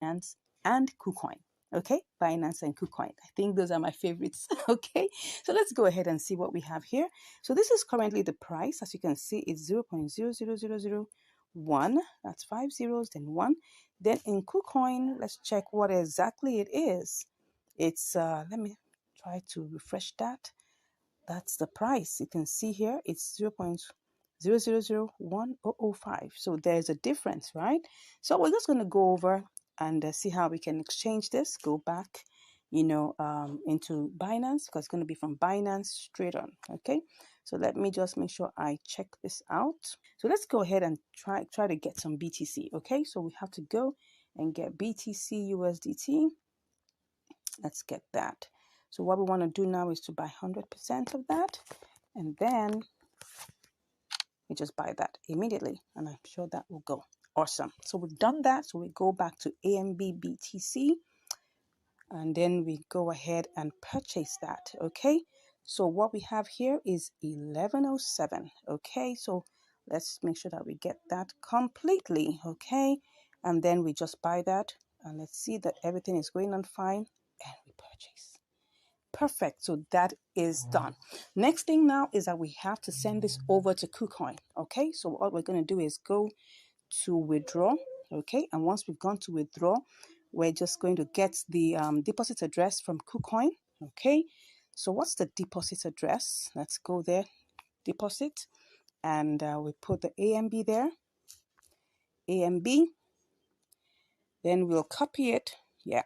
Binance and KuCoin. Okay, Binance and KuCoin. I think those are my favorites. Okay, so let's go ahead and see what we have here. So this is currently the price. As you can see, it's 0.00001. That's 5 zeros, then 1. Then in KuCoin, let's check what exactly it is. It's, let me try to refresh that. That's the price. You can see here, it's 0.0001005. So there's a difference, right? So we're just going to go over and see how we can exchange this. Go back, into Binance, because it's going to be from Binance straight on. Okay. So let me just make sure I check this out. So let's go ahead and try to get some BTC. Okay. So we have to go and get BTC USDT. Let's get that. So what we want to do now is to buy 100% of that, and then we just buy that immediately, and I'm sure that will go awesome. So we've done that. So we go back to AMB BTC, and then we go ahead and purchase that. Okay, so what we have here is 1107. Okay, so let's make sure that we get that completely. Okay, and then we just buy that, and let's see that everything is going on fine, and we purchase. Perfect. So that is done. Next thing now is that we have to send this over to KuCoin. Okay, so what we're going to do is go to withdraw. Okay, and once we've gone to withdraw, we're just going to get the deposit address from KuCoin. Okay, so what's the deposit address? Let's go there, deposit, and we put the AMB there, AMB. Then we'll copy it. Yeah,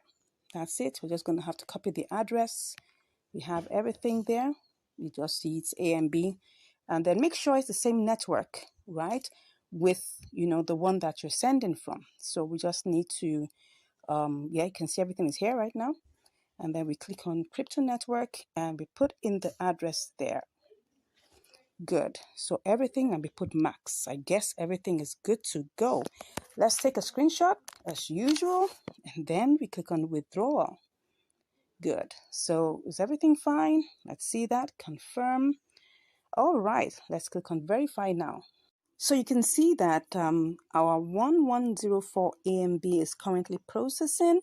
that's it. We're just going to have to copy the address. We have everything there. You just see it's AMB, and then make sure it's the same network, right, with the one that you're sending from. So we just need to you can see everything is here right now, and then we click on crypto network and we put in the address there. Good. So everything, and we put max. I guess everything is good to go. Let's take a screenshot as usual, and then we click on withdrawal. Good. So is everything fine? Let's see that. Confirm. All right. Let's click on verify now. So you can see that our 1104 AMB is currently processing.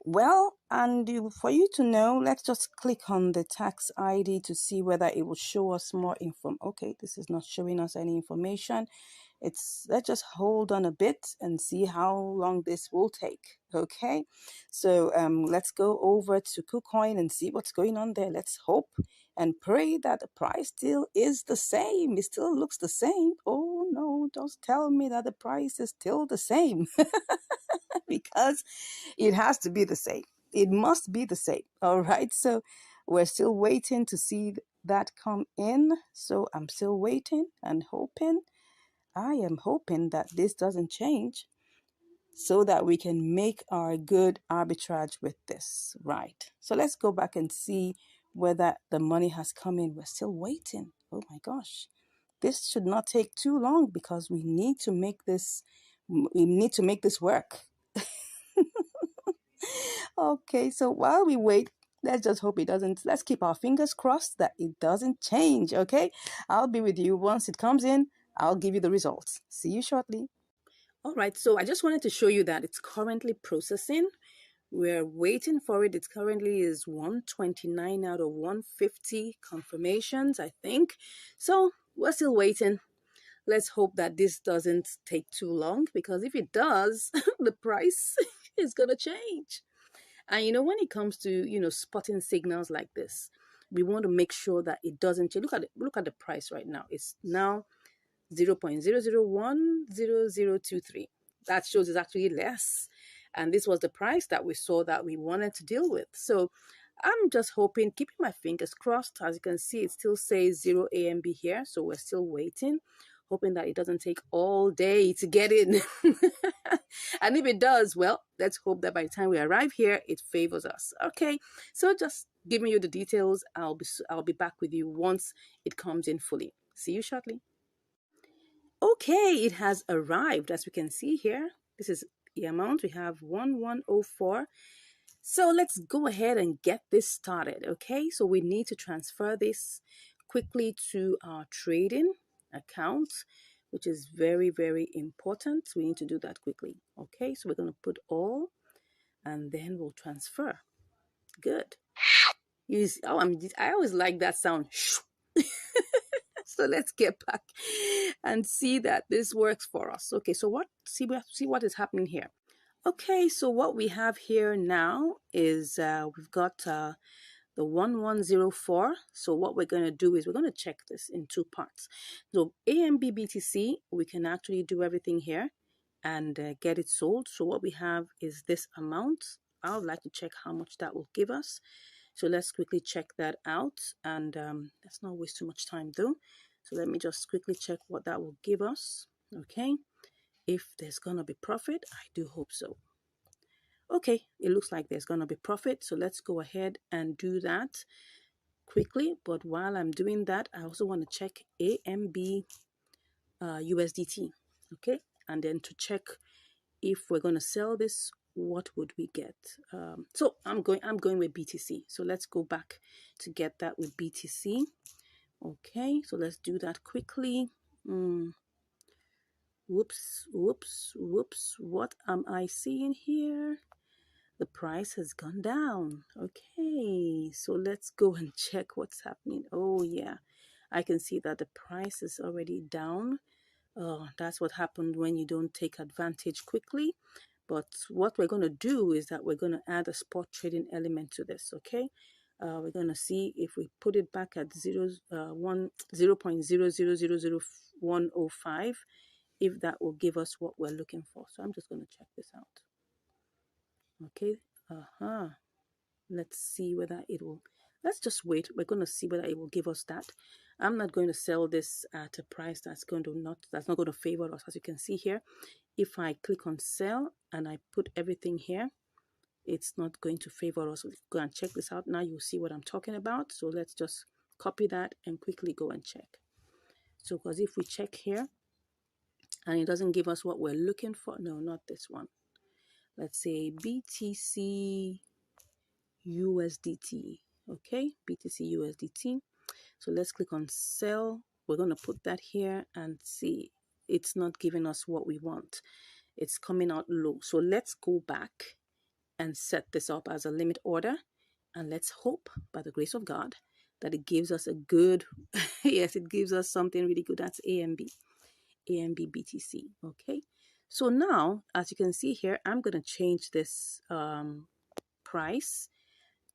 Well, and for you to know, let's just click on the tax ID to see whether it will show us more info. Okay, this is not showing us any information. Let's just hold on a bit and see how long this will take. Okay, so let's go over to KuCoin and see what's going on there. Let's hope and pray that the price still is the same. It still looks the same. Oh no, don't tell me that the price is still the same. Because it has to be the same. It must be the same. All right. So we're still waiting to see that come in. So I'm still waiting and hoping. I am hoping that this doesn't change so that we can make our good arbitrage with this. Right. So let's go back and see whether the money has come in. We're still waiting. Oh my gosh. This should not take too long because we need to make this work. Okay, so while we wait, let's just hope it doesn't. Let's keep our fingers crossed that it doesn't change. Okay, I'll be with you once it comes in. I'll give you the results. See you shortly. All right, so I just wanted to show you that it's currently processing. We're waiting for it. It currently is 129 out of 150 confirmations, I think. So we're still waiting. Let's hope that this doesn't take too long, because if it does, the price is going to change. And when it comes to, spotting signals like this, we want to make sure that it doesn't change. Look at the price right now. It's now 0.0010023. That shows it's actually less. And this was the price that we saw that we wanted to deal with. So I'm just hoping, keeping my fingers crossed. As you can see, it still says 0 AMB here. So we're still waiting, hoping that it doesn't take all day to get in. And if it does, well, let's hope that by the time we arrive here, it favors us. Okay, so just giving you the details. I'll be back with you once it comes in fully. See you shortly. Okay, it has arrived. As we can see here, this is the amount. We have 1104. So let's go ahead and get this started. Okay, so we need to transfer this quickly to our trading account, which is very, very important. We need to do that quickly. Okay, so we're going to put all and then we'll transfer. Good. Oh, I always like that sound. So let's get back and see that this works for us. Okay, so see what is happening here. Okay, so what we have here now is we've got the 1104. So what we're going to do is we're going to check this in two parts. So AMB BTC, we can actually do everything here and get it sold. So what we have is this amount. I would like to check how much that will give us. So let's quickly check that out, and let's not waste too much time though. So let me just quickly check what that will give us. Okay, if there's gonna be profit, I do hope so. Okay, it looks like there's gonna be profit, so let's go ahead and do that quickly. But while I'm doing that, I also want to check AMB USDT. Okay, and then to check if we're going to sell this, what would we get? So I'm going with BTC. So let's go back to get that with BTC. Okay, so let's do that quickly. Whoops. What am I seeing here? The price has gone down. Okay, so let's go and check what's happening. Oh yeah, I can see that the price is already down. Oh, that's what happened when you don't take advantage quickly. But what we're going to do is that we're going to add a spot trading element to this. Okay, we're going to see if we put it back at 0.00000105, if that will give us what we're looking for. So I'm just going to check this out. Okay, let's see whether it will. Let's just wait. We're going to see whether it will give us that. I'm not going to sell this at a price that's not going to favor us. As you can see here, if I click on sell and I put everything here, it's not going to favor us. Go and check this out. Now you'll see what I'm talking about. So let's just copy that and quickly go and check. So because if we check here and it doesn't give us what we're looking for, no, not this one. Let's say BTC USDT. Okay, BTC USDT. So let's click on sell. We're going to put that here and see it's not giving us what we want. It's coming out low. So let's go back and set this up as a limit order, and let's hope by the grace of God that it gives us a good yes, it gives us something really good. That's AMB BTC. Okay, so now as you can see here, I'm going to change this price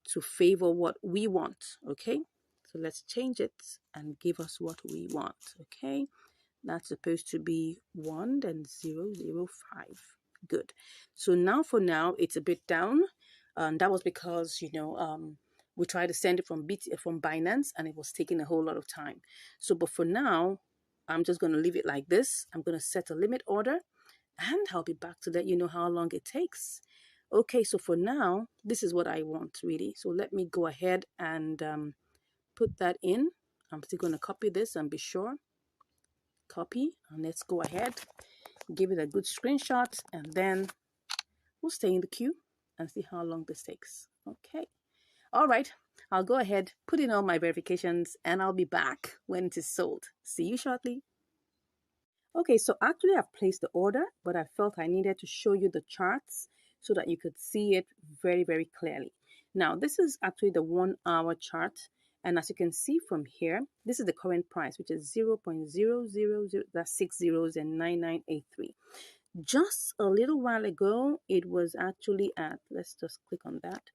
to favor what we want. Okay, so let's change it and give us what we want. Okay, that's supposed to be 1 and 005. Good. So now for now it's a bit down, and that was because we tried to send it from Binance and it was taking a whole lot of time. So but for now I'm just going to leave it like this. I'm going to set a limit order and I'll be back to let you know how long it takes. Okay, so for now, this is what I want really. So let me go ahead and put that in. I'm still going to copy this and be sure. Copy, and let's go ahead, give it a good screenshot, and then we'll stay in the queue and see how long this takes. Okay. All right. I'll go ahead, put in all my verifications, and I'll be back when it is sold. See you shortly. Okay, so actually I've placed the order, but I felt I needed to show you the charts so that you could see it very, very clearly. Now, this is actually the 1 hour chart. And as you can see from here, this is the current price, which is 0.000, that's 6 zeros and 9983. Just a little while ago, it was actually at, let's just click on that.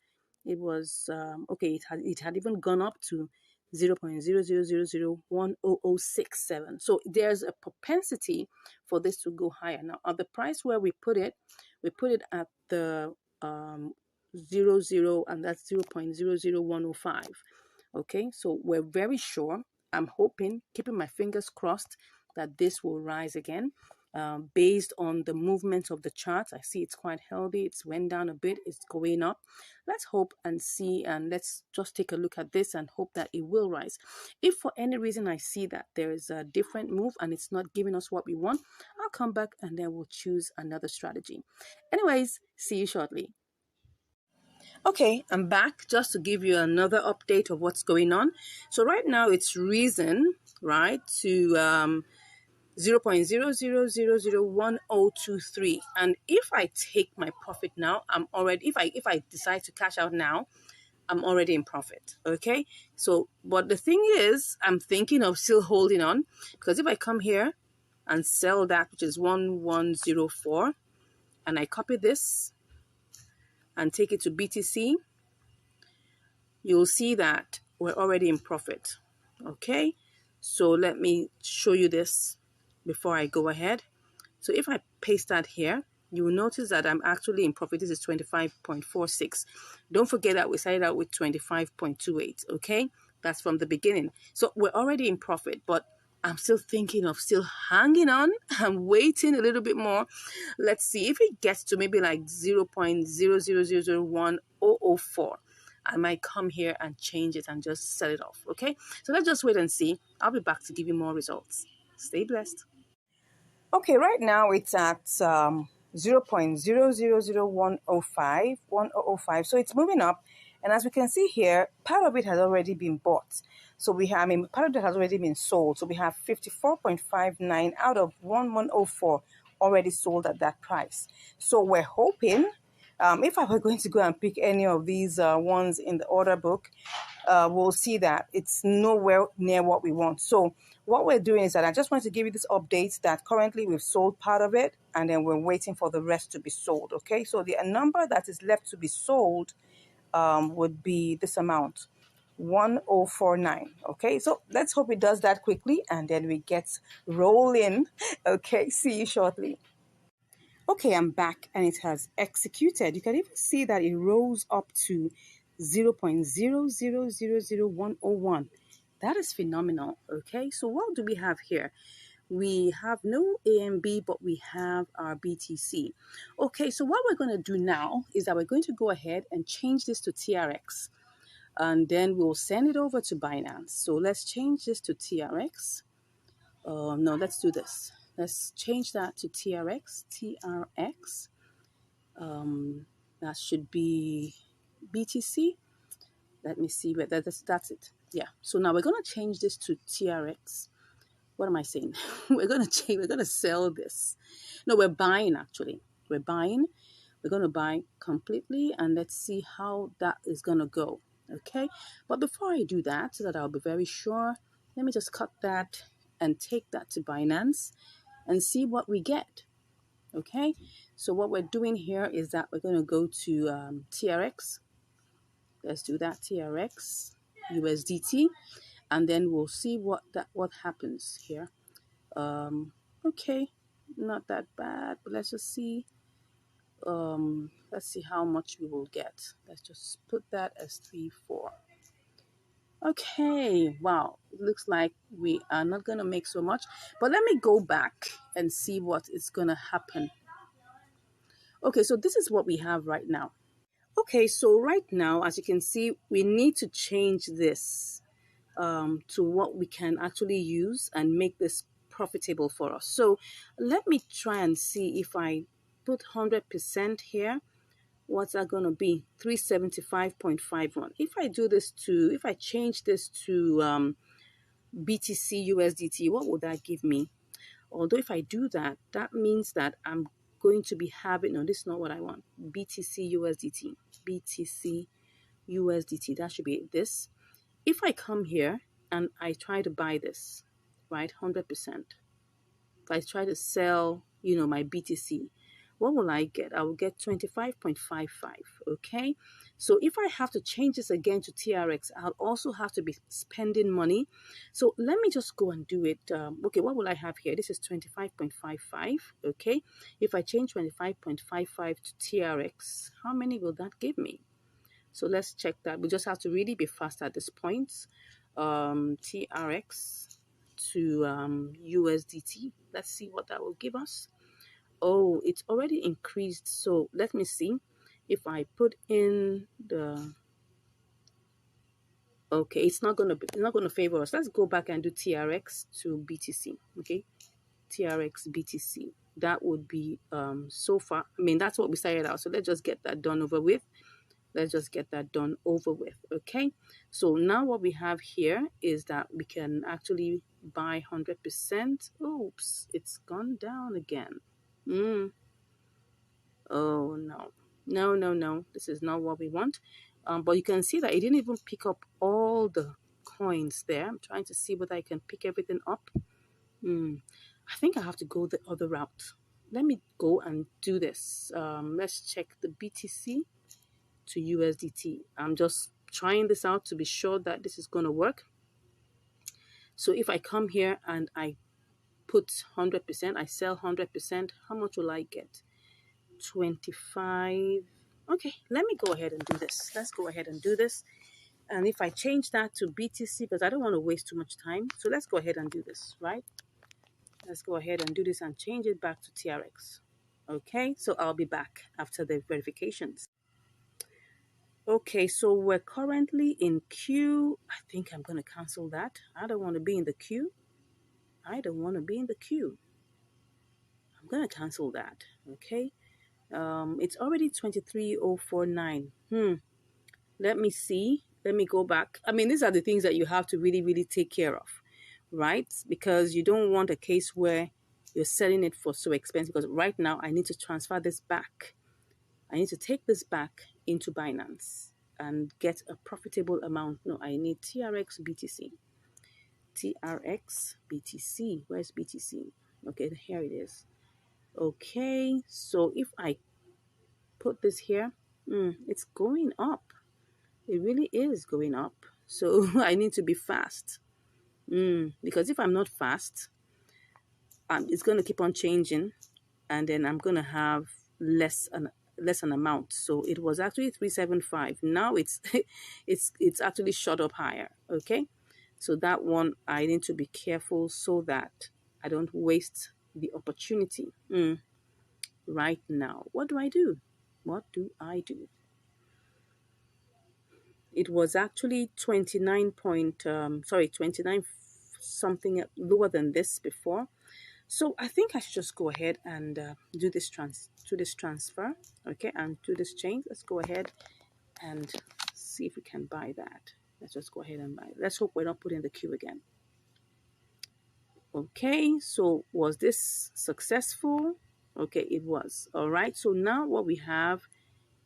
It was, okay, it had even gone up to 0.000010067. So there's a propensity for this to go higher. Now, at the price where we put it at the 00, and that's 0.00105. Okay, so we're very sure. I'm hoping, keeping my fingers crossed, that this will rise again. Based on the movement of the chart, I see it's quite healthy. It's went down a bit. It's going up. Let's hope and see, and let's just take a look at this and hope that it will rise. If for any reason I see that there is a different move and it's not giving us what we want, I'll come back and then we'll choose another strategy. Anyways, see you shortly. Okay, I'm back just to give you another update of what's going on. So right now it's risen, right, to 0.00001023. And if I take my profit now, I'm already, if I decide to cash out now, I'm already in profit. Okay. So, but the thing is, I'm thinking of still holding on, because if I come here and sell that, which is 1104, and I copy this and take it to BTC, you'll see that we're already in profit. Okay. So let me show you this before I go ahead. So if I paste that here, you will notice that I'm actually in profit. This is 25.46. Don't forget that we started out with 25.28, okay? That's from the beginning. So we're already in profit, but I'm still thinking of still hanging on. I'm waiting a little bit more. Let's see if it gets to maybe like 0.0001004. I might come here and change it and just sell it off, okay? So let's just wait and see. I'll be back to give you more results. Stay blessed. Okay, right now it's at 0.000105, so it's moving up. And as we can see here, part of it has already been bought. So we have, part of it has already been sold. So we have 54.59 out of 1104 already sold at that price. So we're hoping, if I were going to go and pick any of these ones in the order book, we'll see that it's nowhere near what we want. So what we're doing is that I just want to give you this update that currently we've sold part of it, and then we're waiting for the rest to be sold. Okay, so the number that is left to be sold would be this amount, 1049. Okay, so let's hope it does that quickly and then we get rolling. Okay, see you shortly. Okay, I'm back and it has executed. You can even see that it rose up to 0.0000101. That is phenomenal. Okay, so what do we have here? We have no AMB, but we have our BTC. Okay, so what we're going to do now is that we're going to go ahead and change this to TRX, and then we'll send it over to Binance. So let's change this to TRX. No, let's do this. Let's change that to TRX. TRX. That should be BTC. Let me see where that's it. Yeah. So now we're gonna change this to TRX. What am I saying? We're gonna sell this. No, we're buying actually. We're buying. We're gonna buy completely, and let's see how that is gonna go. Okay. But before I do that, so that I'll be very sure, let me just cut that and take that to Binance and see what we get. Okay, so what we're doing here is that we're going to go to TRX. Let's do that, TRX USDT, and then we'll see what happens here. Okay, not that bad, but let's just see. Let's see how much we will get. Let's just put that as 3.4. Okay, wow, it looks like we are not going to make so much, but let me go back and see what is going to happen. Okay, so this is what we have right now. Okay, so right now, as you can see, we need to change this to what we can actually use and make this profitable for us. So let me try and see if I put 100% here, what's that going to be? 375.51. If I do this to, if I change this to BTC USDT, what would that give me? Although if I do that, that means that I'm going to be having, no, this is not what I want. BTC USDT, BTC USDT, that should be this. If I come here and I try to buy this, right, 100%, if I try to sell, my BTC, what will I get? I will get 25.55, okay? So if I have to change this again to TRX, I'll also have to be spending money. So let me just go and do it. Okay, what will I have here? This is 25.55, okay? If I change 25.55 to TRX, how many will that give me? So let's check that. We just have to really be fast at this point. TRX to USDT. Let's see what that will give us. Oh, it's already increased. So let me see if I put in the, okay, it's not going to favor us. Let's go back and do TRX to BTC. Okay, TRX BTC, that would be so far, that's what we started out. So let's just get that done over with. Okay, so now what we have here is that we can actually buy 100%. Oops, it's gone down again. Oh no, no, this is not what we want. But you can see that it didn't even pick up all the coins there. I'm trying to see whether I can pick everything up. I think I have to go the other route. Let me go and do this. Let's check the BTC to USDT. I'm just trying this out to be sure that this is going to work. So if I come here and I put 100%, I sell 100%, how much will I get? 25. Okay, let me go ahead and do this. Let's go ahead and do this. And if I change that to BTC, because I don't want to waste too much time, so let's go ahead and do this, right? Let's go ahead and do this and change it back to TRX. Okay, so I'll be back after the verifications. Okay, so we're currently in queue. I think I'm going to cancel that. I don't want to be in the queue. I don't want to be in the queue. I'm going to cancel that. Okay. It's already 23,049. Let me see. Let me go back. I mean, these are the things that you have to really, really take care of, right? Because you don't want a case where you're selling it for so expensive. Because right now, I need to transfer this back. I need to take this back into Binance and get a profitable amount. No, I need TRX BTC. TRX BTC. Where's BTC? Okay, here it is. Okay, so if I put this here, it's going up. It really is going up. So I need to be fast. Because if I'm not fast, it's going to keep on changing, and then I'm going to have less an amount. So it was actually 375. Now it's it's actually shot up higher. Okay, so that one I need to be careful so that I don't waste the opportunity. Right now, what do I do? What do I do? It was actually 29 something lower than this before. So I think I should just go ahead and do this transfer, okay, and do this change. Let's go ahead and see if we can buy that. Let's just go ahead and buy it. Let's hope we're not put in the queue again. Okay, so was this successful? Okay, it was. All right, so now what we have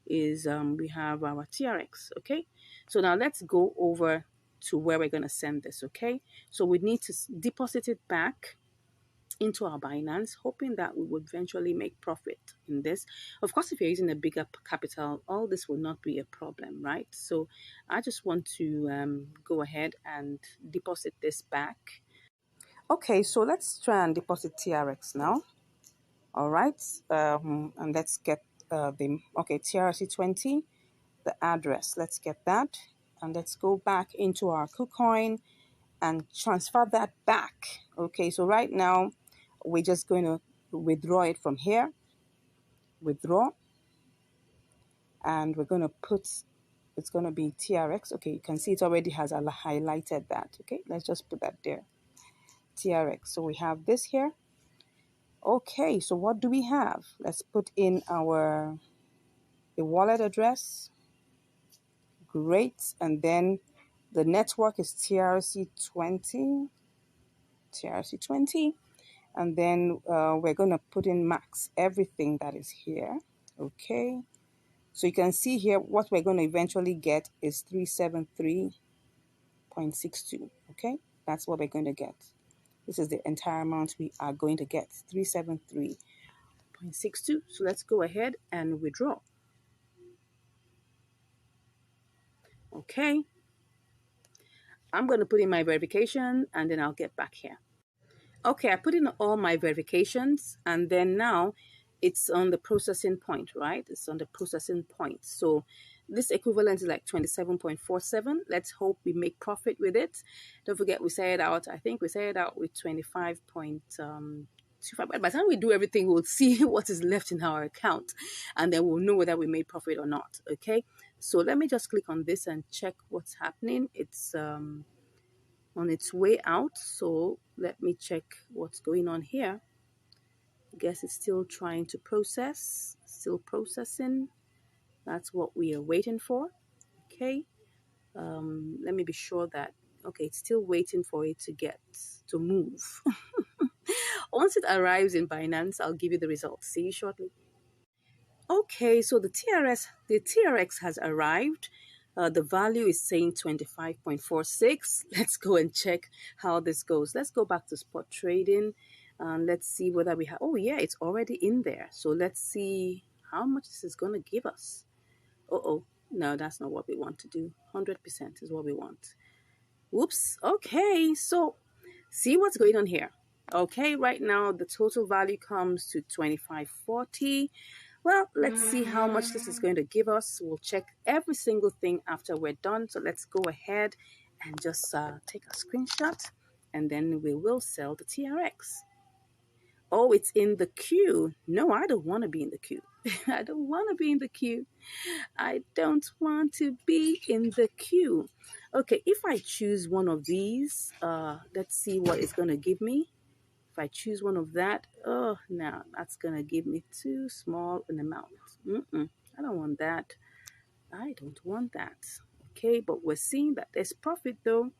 is we have our TRX. Okay, so now let's go over to where we're going to send this. Okay, so we need to deposit it back into our Binance, hoping that we would eventually make profit in this. Of course, if you're using a bigger capital, all this will not be a problem, right? So I just want to go ahead and deposit this back. Okay, so let's try and deposit TRX now. All right, and let's get TRC20, the address. Let's get that, and let's go back into our KuCoin and transfer that back. Okay, so right now we're just going to withdraw it from here. Withdraw, and we're going to put, it's going to be TRX. Okay, you can see it already has highlighted that. Okay, let's just put that there. TRX. So we have this here. Okay, so what do we have? Let's put in the wallet address. Great. And then the network is TRC20. TRC20. And then we're going to put in max everything that is here. Okay. So you can see here what we're going to eventually get is 373.62. Okay. That's what we're going to get. This is the entire amount we are going to get, 373.62. So let's go ahead and withdraw. Okay. I'm going to put in my verification and then I'll get back here. Okay, I put in all my verifications and then now it's on the processing point, right? It's on the processing point. So this equivalent is like 27.47. Let's hope we make profit with it. Don't forget, we set it out. I think we set it out with 25.25. By the time we do everything, we'll see what is left in our account and then we'll know whether we made profit or not. Okay, so let me just click on this and check what's happening. It's on its way out, so let me check what's going on here. I guess it's still trying to process, still processing. That's what we are waiting for. Okay, let me be sure that Okay, it's still waiting for it to move. Once it arrives in Binance, I'll give you the results. See you shortly. Okay, so the TRX has arrived. The value is saying 25.46. Let's go and check how this goes. Let's go back to spot trading. Let's see whether we have, oh yeah, it's already in there. So let's see how much this is going to give us. Uh-oh, no, that's not what we want to do. 100% is what we want. Whoops, okay, so see what's going on here. Okay, right now the total value comes to 25.40. Well, let's see how much this is going to give us. We'll check every single thing after we're done. So let's go ahead and just take a screenshot, and then we will sell the TRX. Oh, it's in the queue. No, I don't want to be in the queue. I don't want to be in the queue. I don't want to be in the queue. Okay, if I choose one of these, let's see what it's going to give me. If I choose one of that, oh, no, that's going to give me too small an amount. I don't want that. I don't want that. Okay, but we're seeing that there's profit though.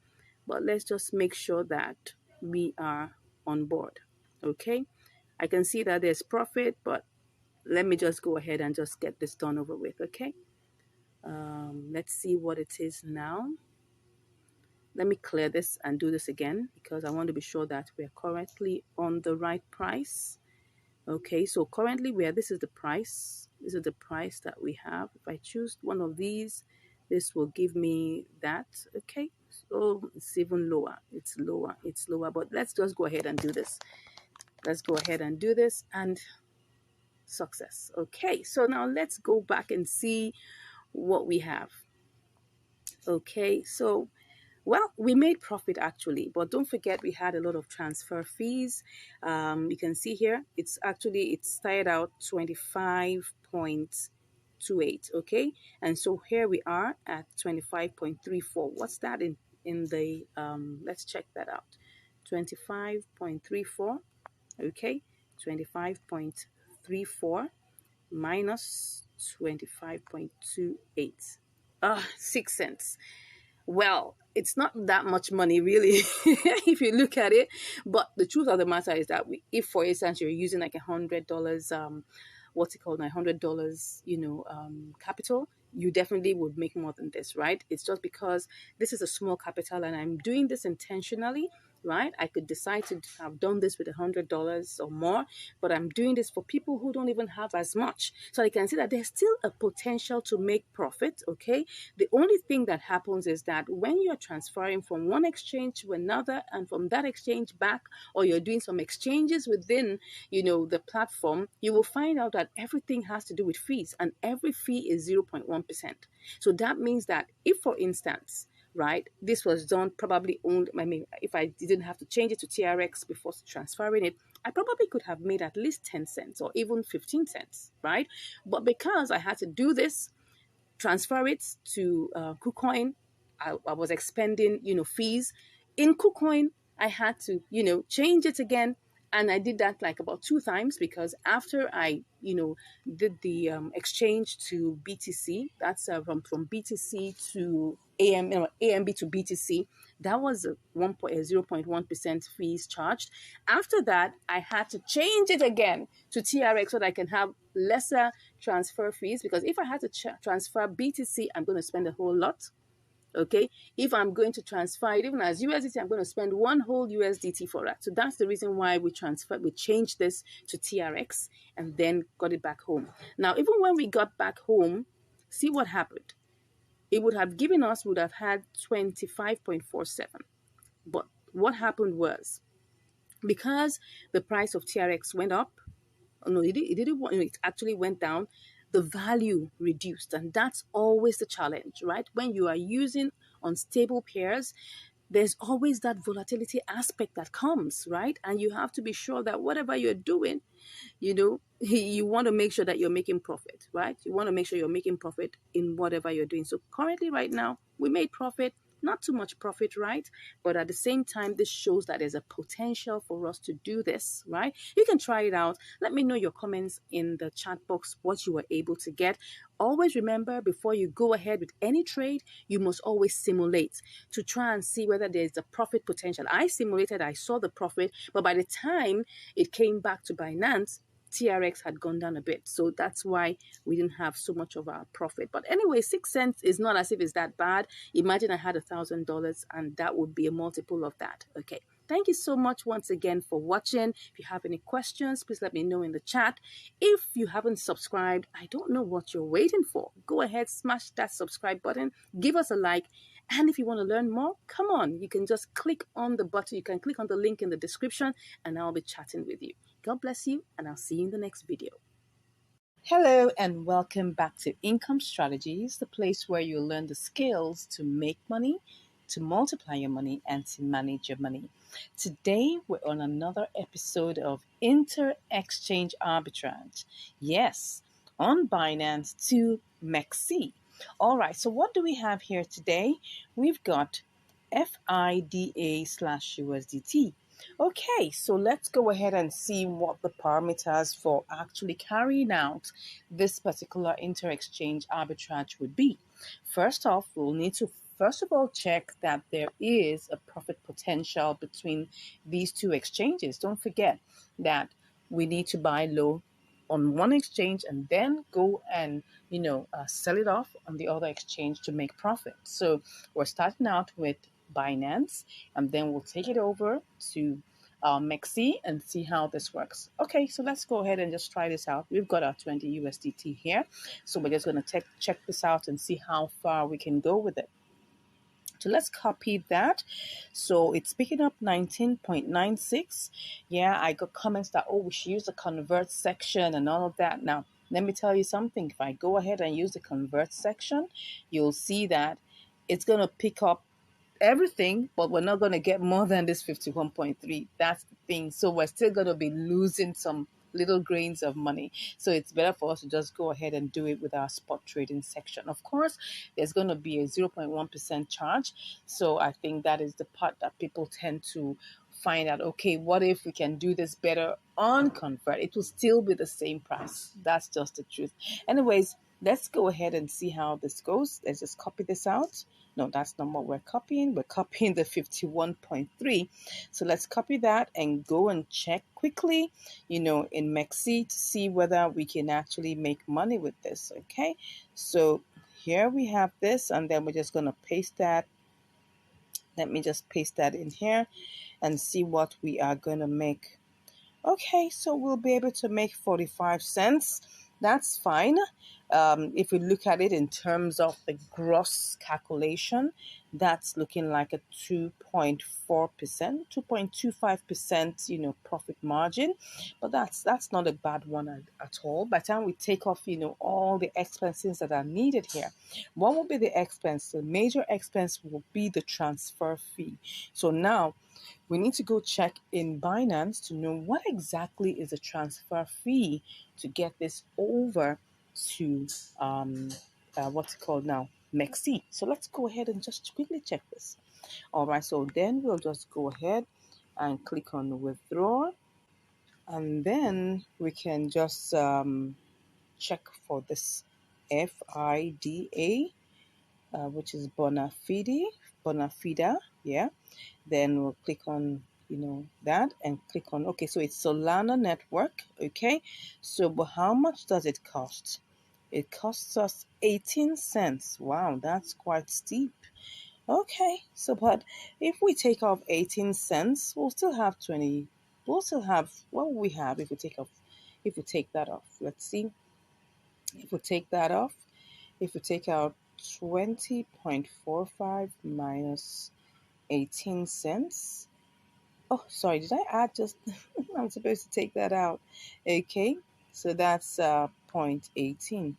But let's just make sure that we are on board. Okay, I can see that there's profit, but let me just go ahead and just get this done over with. Okay, let's see what it is now. Let me clear this and do this again because I want to be sure that we're currently on the right price. Okay, so currently this is the price. This is the price that we have. If I choose one of these, this will give me that. Okay, so it's even lower. It's lower, but let's just go ahead and do this. Let's go ahead and do this, and success. Okay, so now let's go back and see what we have. Okay, so well, we made profit actually, but don't forget we had a lot of transfer fees. You can see here, it started out 25.28, okay? And so here we are at 25.34. What's that in the, let's check that out. 25.34, okay? 25.34 minus 25.28. 6 cents. Well, it's not that much money really if you look at it, but the truth of the matter is that if for instance you're using like $100 what's it called, $100 capital, you definitely would make more than this, right? It's just because this is a small capital and I'm doing this intentionally, right? I could decide to have done this with $100 or more, but I'm doing this for people who don't even have as much. So I can see that there's still a potential to make profit, okay? The only thing that happens is that when you're transferring from one exchange to another and from that exchange back, or you're doing some exchanges within, the platform, you will find out that everything has to do with fees, and every fee is 0.1%. So that means that if, for instance, right, this was done probably if I didn't have to change it to TRX before transferring it, I probably could have made at least 10 cents or even 15 cents, right? But because I had to do this, transfer it to KuCoin, I was expending, fees. In KuCoin, I had to, change it again. And I did that like about 2 times because after I, did the exchange to BTC, that's from BTC to AMB to BTC, that was a 0.1% fees charged. After that, I had to change it again to TRX so that I can have lesser transfer fees, because if I had to transfer BTC, I'm going to spend a whole lot. Okay, if I'm going to transfer it even as USDT, I'm going to spend one whole USDT for that. So that's the reason why we changed this to TRX and then got it back home. Now, even when we got back home, see what happened. It would have had 25.47. But what happened was, because the price of TRX went up, it actually went down, the value reduced. And that's always the challenge, right? When you are using unstable pairs, there's always that volatility aspect that comes, right? And you have to be sure that whatever you're doing, you want to make sure that you're making profit, right? You want to make sure you're making profit in whatever you're doing. So currently right now, we made profit, Not too much profit, right? But at the same time, this shows that there's a potential for us to do this, right? You can try it out. Let me know your comments in the chat box what you were able to get. Always remember, before you go ahead with any trade, you must always simulate to try and see whether there's a profit potential. I simulated, I saw the profit, but by the time it came back to Binance, TRX had gone down a bit. So that's why we didn't have so much of our profit. But anyway, 6 cents is not as if it's that bad. Imagine I had $1,000 and that would be a multiple of that. Okay. Thank you so much once again for watching. If you have any questions, please let me know in the chat. If you haven't subscribed, I don't know what you're waiting for. Go ahead, smash that subscribe button, give us a like. And if you want to learn more, come on, you can just click on the button. You can click on the link in the description and I'll be chatting with you. God bless you, and I'll see you in the next video. Hello, and welcome back to Income Strategies, the place where you learn the skills to make money, to multiply your money, and to manage your money. Today, we're on another episode of Inter-Exchange Arbitrage. Yes, on Binance to MEXC. All right, so what do we have here today? We've got FIDA/USDT. Okay, so let's go ahead and see what the parameters for actually carrying out this particular inter-exchange arbitrage would be. First off, we'll need to first of all check that there is a profit potential between these two exchanges. Don't forget that we need to buy low on one exchange and then go and sell it off on the other exchange to make profit. So we're starting out with Binance, and then we'll take it over to MEXC and see how this works. Okay, so let's go ahead and just try this out. We've got our 20 USDT here, so we're just going to check this out and see how far we can go with it. So let's copy that. So it's picking up 19.96. Yeah, I got comments that, oh, we should use the convert section and all of that. Now, let me tell you something. If I go ahead and use the convert section, you'll see that it's going to pick up everything, but we're not going to get more than this 51.3. That's the thing. So we're still going to be losing some little grains of money. So it's better for us to just go ahead and do it with our spot trading section. Of course, there's going to be a 0.1% charge. So I think that is the part that people tend to find out, okay, what if we can do this better on convert? It will still be the same price. That's just the truth. Anyways, let's go ahead and see how this goes. Let's just copy this out. No, that's not what we're copying. We're copying the 51.3. So let's copy that and go and check quickly, in MEXC to see whether we can actually make money with this. Okay, so here we have this, and then we're just going to paste that. Let me just paste that in here and see what we are going to make. Okay, so we'll be able to make 45 cents. That's fine. If we look at it in terms of the gross calculation, that's looking like a 2.4%, 2.25%, profit margin. But that's not a bad one at all. By the time we take off, all the expenses that are needed here, what will be the expense? The major expense will be the transfer fee. So now we need to go check in Binance to know what exactly is the transfer fee to get this over to what's it called now, MEXC. So let's go ahead and just quickly check this. All right, so then we'll just go ahead and click on withdraw, and then we can just check for this FIDA, which is Bonafide, yeah. Then we'll click on that and click on, okay, so it's Solana network. Okay, so but how much does it cost? It costs us 18 cents. Wow, that's quite steep. Okay, so but if we take off 18 cents, we'll still have 20. We'll still have, what will we have if we take that off? Let's see. If we take that off, if we take out 20.45 minus 18 cents. Oh, sorry, did I add just, I'm supposed to take that out. Okay, so that's 0.18.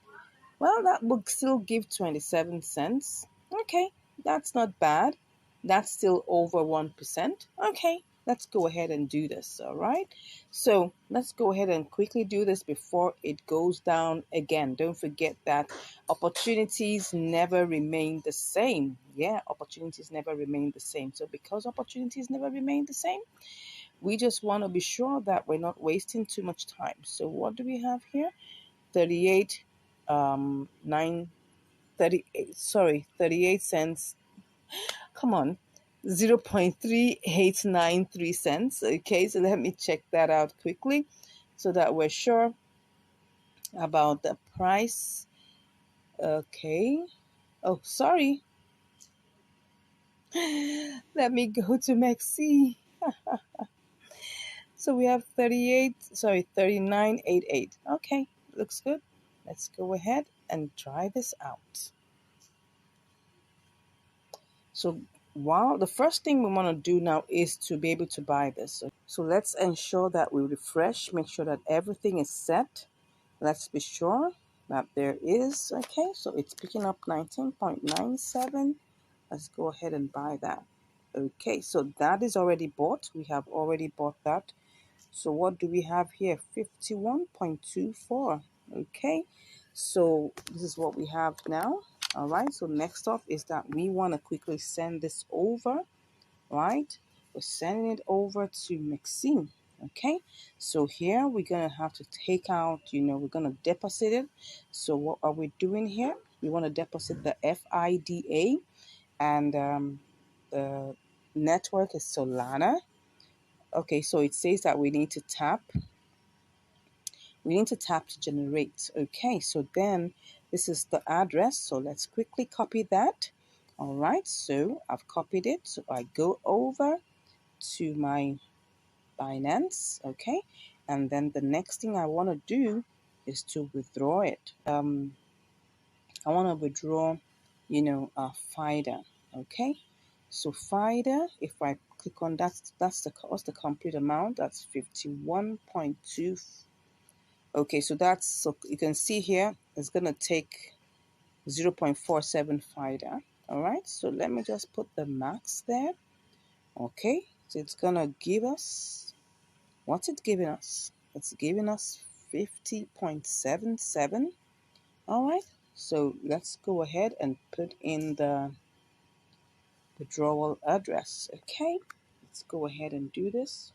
Well, that would still give 27 cents. Okay, that's not bad. That's still over 1%. Okay, let's go ahead and do this. All right, so let's go ahead and quickly do this before it goes down again. Don't forget that opportunities never remain the same. Yeah, opportunities never remain the same. So because opportunities never remain the same, we just want to be sure that we're not wasting too much time. So what do we have here? 38 9 38, sorry, 38 cents. Come on, 0.3893 cents. Okay, so let me check that out quickly so that we're sure about the price. Okay, oh sorry, let me go to MEXC. So we have 39.88. Okay, looks good. Let's go ahead and try this out. So wow, the first thing we want to do now is to be able to buy this. So let's ensure that we refresh, make sure that everything is set. Let's be sure that there is. Okay, so it's picking up 19.97. Let's go ahead and buy that. Okay, so that is already bought. We have already bought that. So what do we have here? 51.24. Okay, so this is what we have now. All right, so next up is that we want to quickly send this over, right? We're sending it over to MEXC. Okay, so here we're going to have to take out, we're going to deposit it. So what are we doing here? We want to deposit the FIDA, and the network is Solana. Okay, so it says that we need to tap to generate. Okay, so then this is the address, so let's quickly copy that. All right, so I've copied it. So I go over to my Binance. Okay, and then the next thing I want to do is to withdraw it. I want to withdraw FIDA. Okay, so FIDA, if I click on that, that's the complete amount. That's 51.2. Okay, so you can see here, it's going to take 0.47 FIDA. All right, so let me just put the max there. Okay, so it's going to give us, what's it giving us? It's giving us 50.77. All right, so let's go ahead and put in the withdrawal address. Okay, let's go ahead and do this.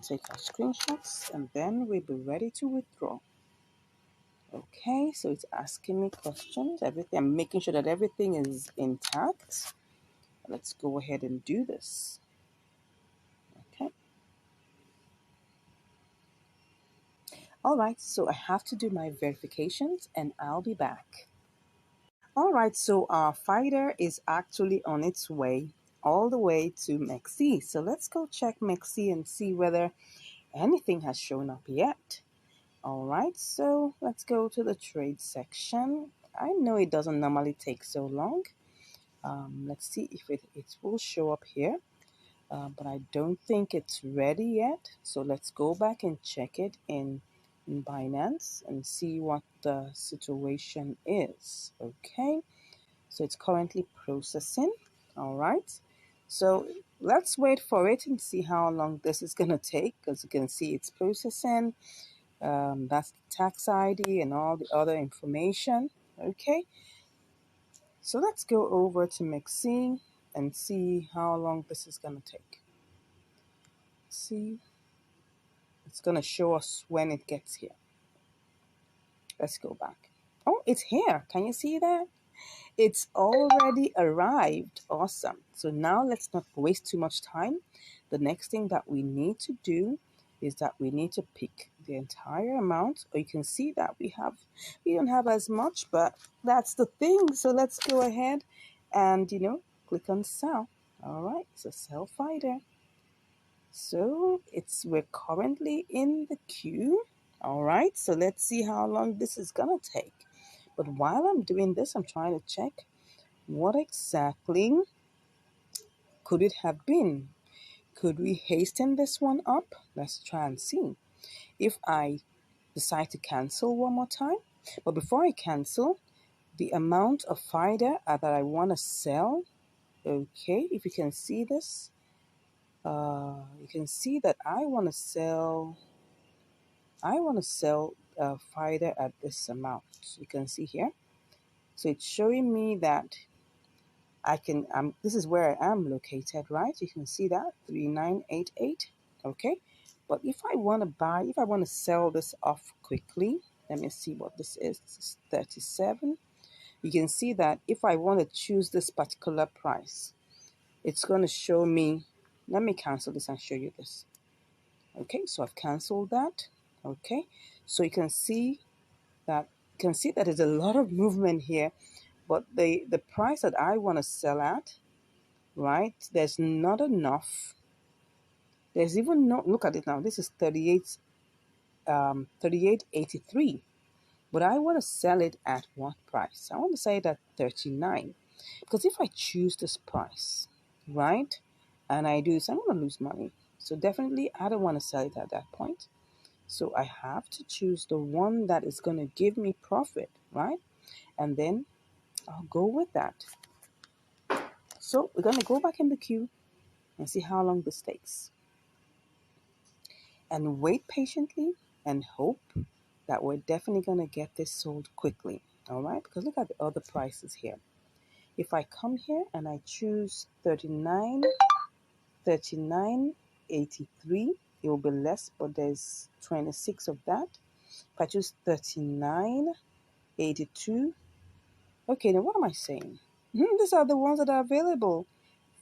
Take our screenshots, and then we'll be ready to withdraw. Okay, so it's asking me questions, everything. I'm making sure that everything is intact. Let's go ahead and do this. Okay. All right, so I have to do my verifications and I'll be back. All right, so our FIDA is actually on its way all the way to MEXC. So let's go check MEXC and see whether anything has shown up yet. All right, so let's go to the trade section. I know it doesn't normally take so long. Let's see if it will show up here, but I don't think it's ready yet. So let's go back and check it in Binance and see what the situation is. Okay, so it's currently processing. All right, so let's wait for it and see how long this is going to take. As you can see, it's processing. That's the tax ID and all the other information. Okay, so let's go over to MEXC and see how long this is going to take. See, it's going to show us when it gets here. Let's go back. Oh, it's here. Can you see that? It's already arrived. Awesome. So now let's not waste too much time. The next thing that we need to do is that we need to pick the entire amount. Or you can see that we don't have as much, but that's the thing. So let's go ahead and, click on sell. All right, so sell FIDA. So we're currently in the queue. All right, so let's see how long this is gonna take. But while I'm doing this, I'm trying to check what exactly could it have been. Could we hasten this one up? Let's try and see. If I decide to cancel one more time, but before I cancel, the amount of FIDA that I want to sell, okay, if you can see this, You can see that I want to sell FIDA at this amount. You can see here. So it's showing me that I can, this is where I am located, right? You can see that 3988. Okay. But if I want to sell this off quickly, let me see what this is. This is 37. You can see that if I want to choose this particular price, it's going to show me, let me cancel this and show you this. Okay, so I've canceled that. Okay, so you can see that there's a lot of movement here, but the price that I want to sell at, right, there's not enough. There's even no, look at it now, this is 38.83, but I want to sell it at what price? I want to sell it at 39, because if I choose this price, right, and I do this, I'm going to lose money. So definitely I don't want to sell it at that point. So I have to choose the one that is going to give me profit, right? And then I'll go with that. So we're going to go back in the queue and see how long this takes. And wait patiently and hope that we're definitely going to get this sold quickly, all right? Because look at the other prices here. If I come here and I choose 39.83, it will be less, but there's 26 of that. If I choose 39.82, okay, now what am I saying? These are the ones that are available.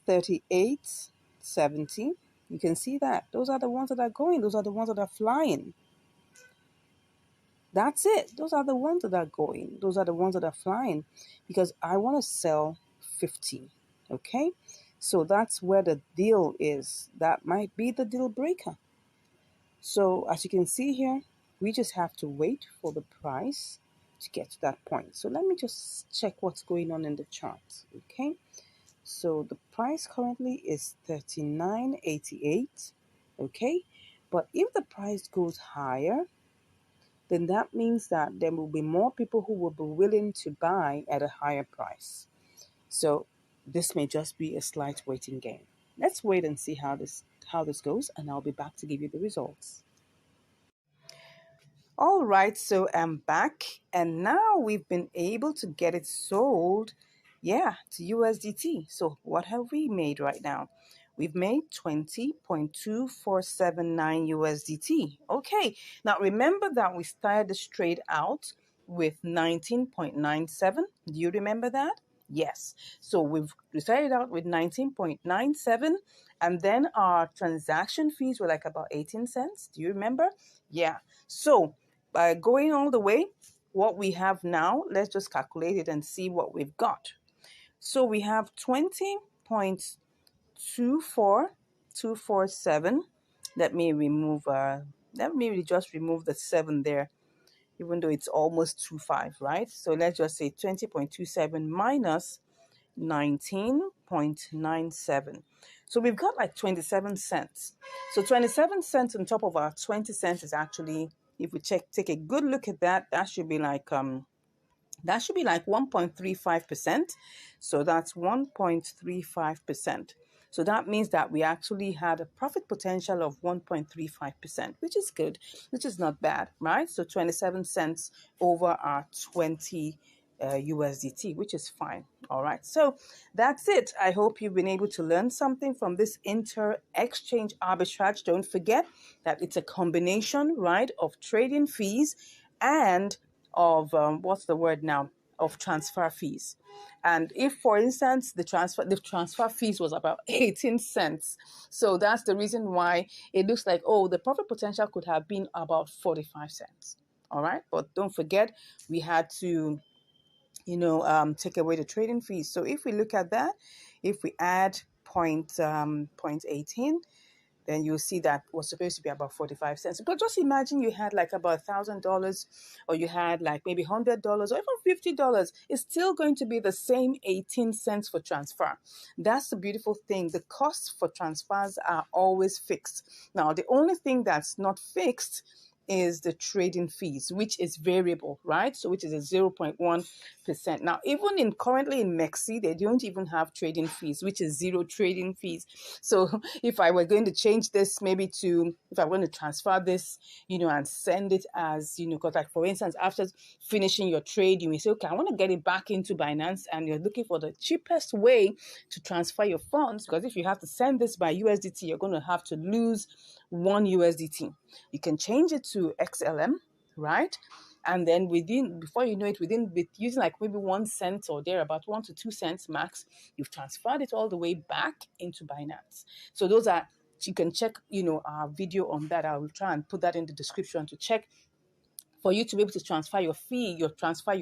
38.70. You can see that. Those are the ones that are going. Those are the ones that are flying. That's it. Those are the ones that are going. Those are the ones that are flying, because I want to sell 50. Okay? So that's where the deal is. That might be the deal breaker. So as you can see here, we just have to wait for the price to get to that point. So let me just check what's going on in the chart. Okay? So the price currently is 39.88. Okay? But if the price goes higher, then that means that there will be more people who will be willing to buy at a higher price. So this may just be a slight waiting game. Let's wait and see how this goes, and I'll be back to give you the results. All right, so I'm back, and now we've been able to get it sold, to USDT. So what have we made right now? We've made 20.2479 USDT. Okay, now remember that we started this trade out with 19.97. Do you remember that? Yes. So we started out with 19.97, and then our transaction fees were like about 18 cents. Do you remember? Yeah. So by going all the way, what we have now, let's just calculate it and see what we've got. So we have 20.24247. Let me just remove the 7 there, even though it's almost 25, right? So let's just say 20.27 minus 19.97. So we've got like 27 cents. So 27 cents on top of our 20 cents is actually, if we take a good look at that, that should be like 1.35%. So that's 1.35%. So that means that we actually had a profit potential of 1.35%, which is good, which is not bad, right? So 27 cents over our 20 USDT, which is fine. All right, so that's it. I hope you've been able to learn something from this inter-exchange arbitrage. Don't forget that it's a combination, right, of trading fees and of of transfer fees. And if, for instance, the transfer fees was about 18 cents, so that's the reason why it looks like, oh, the profit potential could have been about 45 cents. All right, but don't forget, we had to take away the trading fees. So if we look at that, if we add 0.18, then you'll see that was supposed to be about 45 cents. But just imagine you had like about $1,000, or you had like maybe $100 or even $50. It's still going to be the same 18 cents for transfer. That's the beautiful thing. The costs for transfers are always fixed. Now, the only thing that's not fixed is the trading fees, which is variable, right? So which is a 0.1%. Now, even in currently in MEXC, they don't even have trading fees, which is zero trading fees. So if I were going to change this, maybe if I want to transfer this, and send it as, because like for instance, after finishing your trade, you may say, okay, I want to get it back into Binance, and you're looking for the cheapest way to transfer your funds, because if you have to send this by USDT, you're going to have to lose 1 USDT. You can change it to XLM, right? And then before you know it, with using like maybe 1 cent or there, about 1 to 2 cents max, you've transferred it all the way back into Binance. So those are, you can check, our video on that. I will try and put that in the description to check. For you to be able to transfer your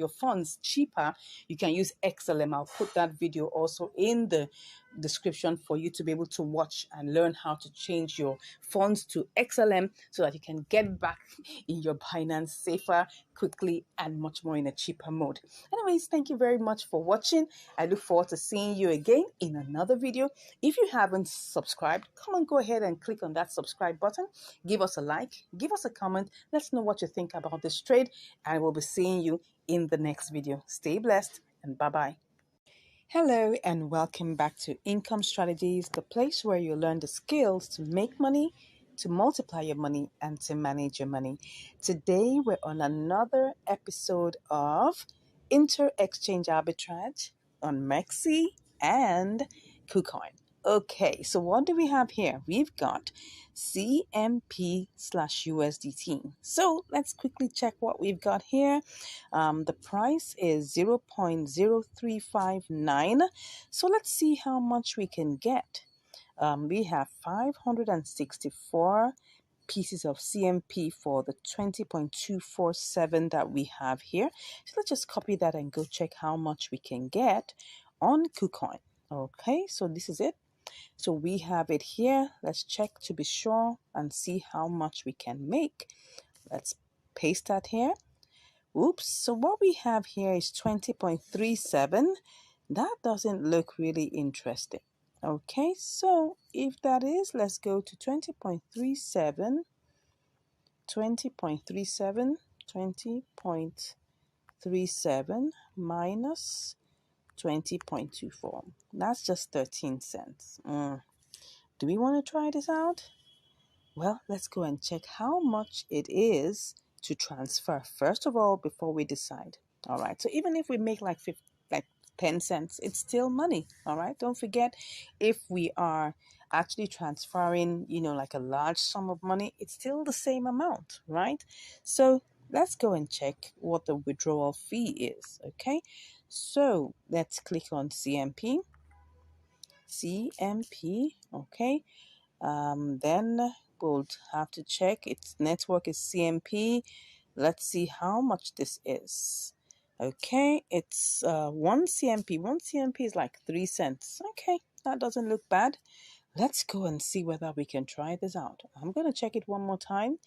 funds cheaper, you can use XLM. I'll put that video also in the description for you to be able to watch and learn how to change your funds to XLM so that you can get back in your Binance safer, quickly, and much more in a cheaper mode. Anyways, thank you very much for watching. I look forward to seeing you again in another video. If you haven't subscribed, come on, go ahead and click on that subscribe button. Give us a like, give us a comment. Let's know what you think about this trade, and we'll be seeing you in the next video. Stay blessed, and bye-bye. Hello and welcome back to Income Strategies, the place where you learn the skills to make money, to multiply your money, and to manage your money. Today we're on another episode of Inter-Exchange Arbitrage on MEXC and KuCoin. Okay, so what do we have here? We've got CMP/USDT. So let's quickly check what we've got here. The price is 0.0359. So let's see how much we can get. We have 564 pieces of CMP for the 20.247 that we have here. So let's just copy that and go check how much we can get on KuCoin. Okay, so this is it. So we have it here. Let's check to be sure and see how much we can make. Let's paste that here. Oops, so what we have here is 20.37. That doesn't look really interesting. Okay, so if that is, let's go to 20.37, 20.37, 20.37 minus 20.24. That's just 13 cents. Do we want to try this out? Well, let's go and check how much it is to transfer first of all before we decide. All right, so even if we make like 10 cents, it's still money. All right, don't forget, if we are actually transferring, like a large sum of money, it's still the same amount, right? So let's go and check what the withdrawal fee is. Okay, so let's click on CMP. Okay. Then we'll have to check its network is CMP. Let's see how much this is. Okay, it's 1 CMP. 1 CMP is like 3 cents. Okay, that doesn't look bad. Let's go and see whether we can try this out. I'm going to check it one more time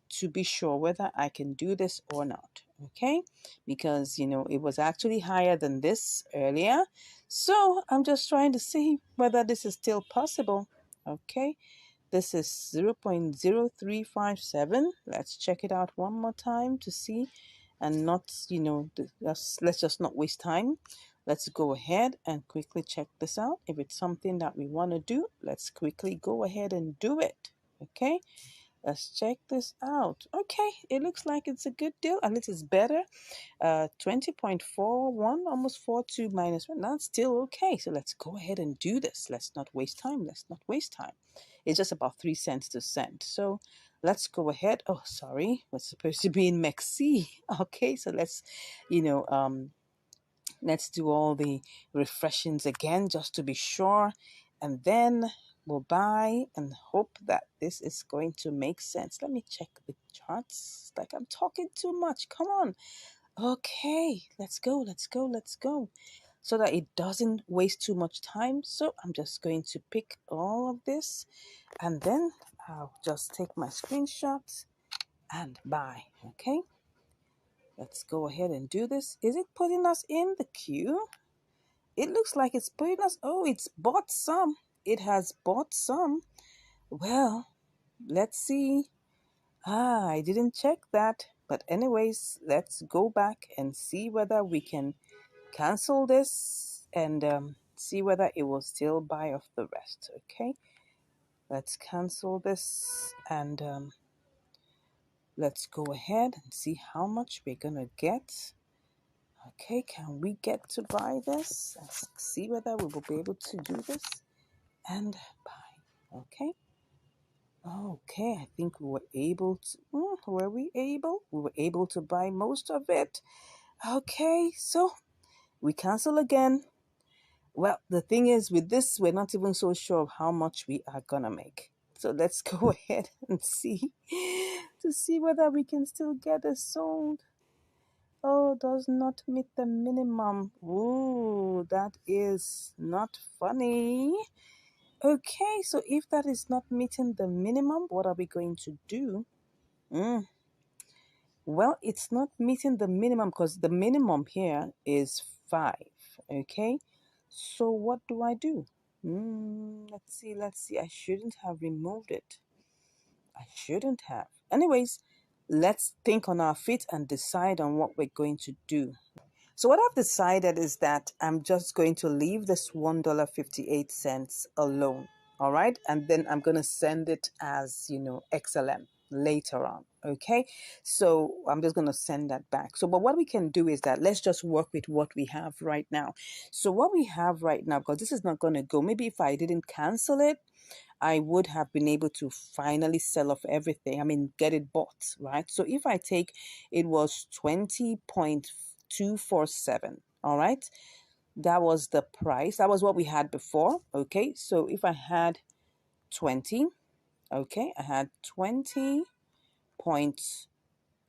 to be sure whether I can do this or not. Okay, because it was actually higher than this earlier. So I'm just trying to see whether this is still possible. Okay, this is 0.0357. Let's check it out one more time to see, and not, let's just not waste time. Let's go ahead and quickly check this out. If it's something that we want to do, let's quickly go ahead and do it. Okay, let's check this out. Okay, it looks like it's a good deal, and it is better. 20.41, almost 42 minus 1. That's still okay. So let's go ahead and do this. Let's not waste time. It's just about 3 cents to send. So let's go ahead. Oh, sorry. We're supposed to be in MEXC. Okay, so let's, let's do all the refreshings again just to be sure. And then we'll buy and hope that this is going to make sense. Let me check the charts. Like I'm talking too much. Come on. Okay, let's go. So that it doesn't waste too much time. So I'm just going to pick all of this, and then I'll just take my screenshots and buy. Okay, let's go ahead and do this. Is it putting us in the queue? It looks like it's putting us. Oh, it's bought some. It has bought some. Well, let's see. I didn't check that. But anyways, let's go back and see whether we can cancel this and see whether it will still buy off the rest. Okay, let's cancel this and let's go ahead and see how much we're gonna get. Okay, can we get to buy this? Let's see whether we will be able to do this and buy. Okay. Okay, I think we were able to. Were we able? We were able to buy most of it. Okay, so we cancel again. Well, the thing is, with this, we're not even so sure of how much we are gonna make. So let's go ahead and see to see whether we can still get it sold. Oh, does not meet the minimum. Ooh, that is not funny. Okay, so if that is not meeting the minimum, what are we going to do? Well, it's not meeting the minimum because the minimum here is 5. Okay, so what do I do? Let's see. I shouldn't have removed it. I shouldn't have. Anyways, let's think on our feet and decide on what we're going to do. So what I've decided is that I'm just going to leave this $1.58 alone. All right. And then I'm going to send it as, XLM later on. Okay. So I'm just going to send that back. So, but what we can do is that let's just work with what we have right now. So what we have right now, because this is not going to go, maybe if I didn't cancel it, I would have been able to finally sell off everything. I mean, get it bought, right? So if I take, it was 20.247, all right? That was the price. That was what we had before, okay? So if I had 20, okay, I had 20 point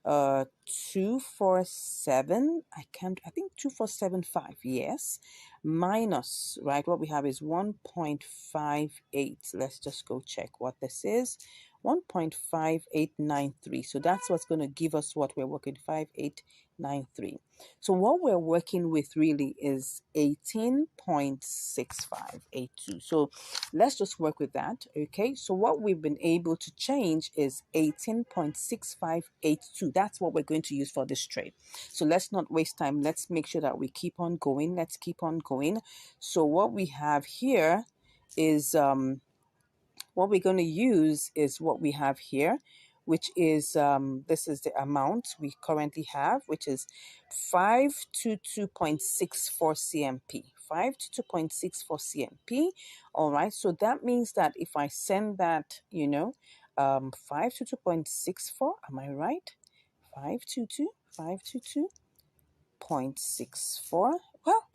247. I think 2475, yes, minus, right, what we have is 1.58. Let's just go check what this is. 1.5893. So that's what's going to give us what we're working, 5893. So what we're working with really is 18.6582. So let's just work with that. Okay, so what we've been able to change is 18.6582. That's what we're going to use for this trade. So let's not waste time. Let's make sure that we keep on going. Let's keep on going. So what we have here is what we're going to use is what we have here, which is this is the amount we currently have, which is 522.64 CMP. 522.64 CMP. All right, so that means that if I send that, 522.64, am I right? 522.64. Well,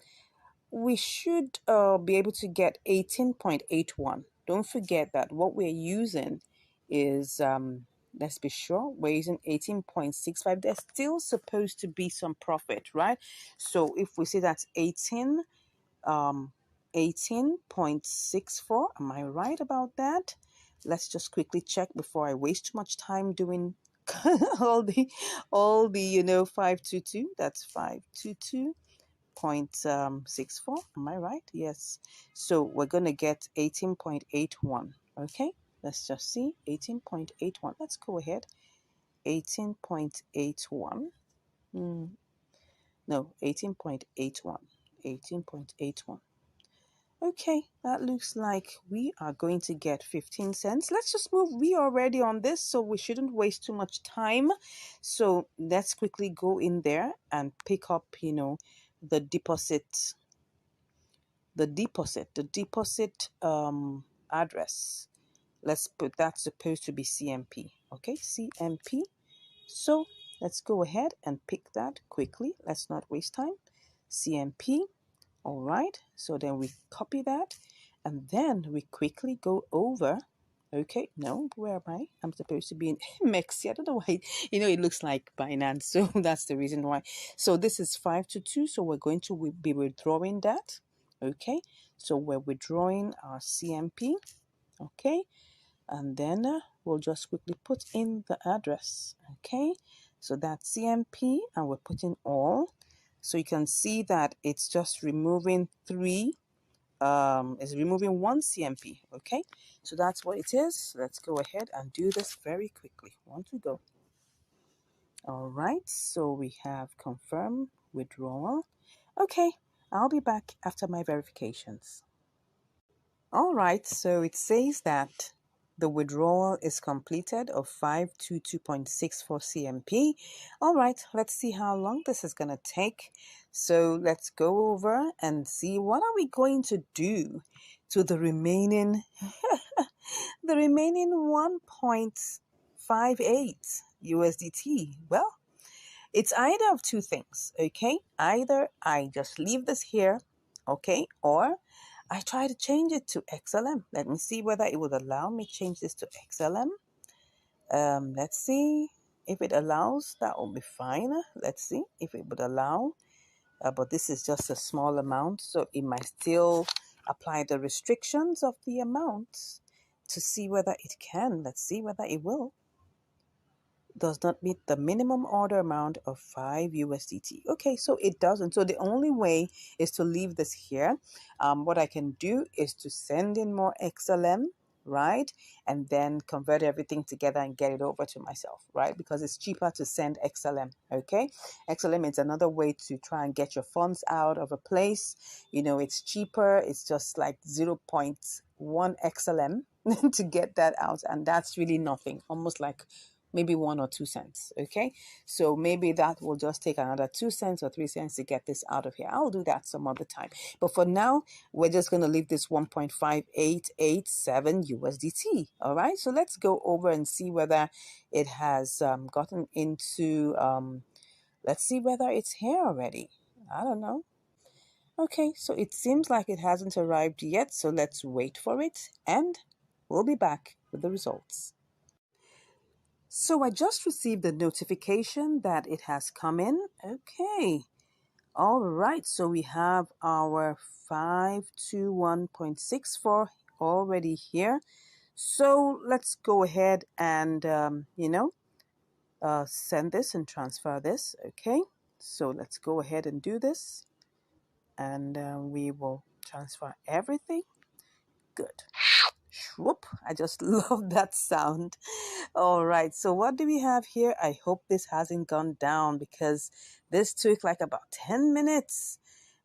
we should be able to get 18.81. Don't forget that what we're using is, let's be sure, we're using 18.65. There's still supposed to be some profit, right? So if we say that's 18.64, am I right about that? Let's just quickly check before I waste too much time doing all the 522. That's 522.64. Am I right? Yes. So we're going to get 18.81. Okay. Let's just see. 18.81. Let's go ahead. 18.81. No, 18.81. 18.81. Okay, that looks like we are going to get 15 cents. Let's just move. We are already on this, so we shouldn't waste too much time. So let's quickly go in there and pick up, the deposit address. Let's put that's supposed to be CMP. Okay, CMP. So let's go ahead and pick that quickly. Let's not waste time. CMP. All right, so then we copy that and then we quickly go over. Okay, no, where am I? I'm supposed to be in Mexi. I don't know why, it looks like Binance. So that's the reason why. So this is 522. So we're going to be withdrawing that. Okay, so we're withdrawing our CMP. Okay, and then we'll just quickly put in the address. Okay, so that's CMP and we're putting all. So you can see that it's just removing 3 is removing 1 CMP. Okay, so that's what it is. Let's go ahead and do this very quickly. 1 to go. All right, so we have confirm withdrawal. Okay, I'll be back after my verifications. All right, so it says that the withdrawal is completed of 522.64 CMP. All right, let's see how long this is going to take. So let's go over and see what are we going to do to the remaining the remaining 1.58 USDT. Well, it's either of two things, okay? Either I just leave this here, okay, or I try to change it to XLM. Let me see whether it would allow me change this to XLM. Let's see if it allows. That will be fine. Let's see if it would allow. But this is just a small amount, so it might still apply the restrictions of the amount to see whether it can. Let's see whether it will. Does not meet the minimum order amount of 5 USDT. Okay, so it doesn't. So the only way is to leave this here. What I can do is to send in more XLM, right? And then convert everything together and get it over to myself, right? Because it's cheaper to send XLM, okay? XLM is another way to try and get your funds out of a place. You know, it's cheaper. It's just like 0.1 XLM to get that out. And that's really nothing, almost like maybe 1 or 2 cents. Okay, so maybe that will just take another 2 cents or 3 cents to get this out of here. I'll do that some other time, but for now we're just going to leave this 1.5887 USDT. All right, so let's go over and see whether it has gotten into let's see whether it's here already. I don't know. Okay, so it seems like it hasn't arrived yet, so let's wait for it and we'll be back with the results. So I just received a notification that it has come in. Okay. All right. So we have our 521.64 already here. So let's go ahead and, send this and transfer this. Okay. So let's go ahead and do this. And we will transfer everything. Good. Whoop, I just love that sound. All right, so what do we have here? I hope this hasn't gone down because this took like about 10 minutes.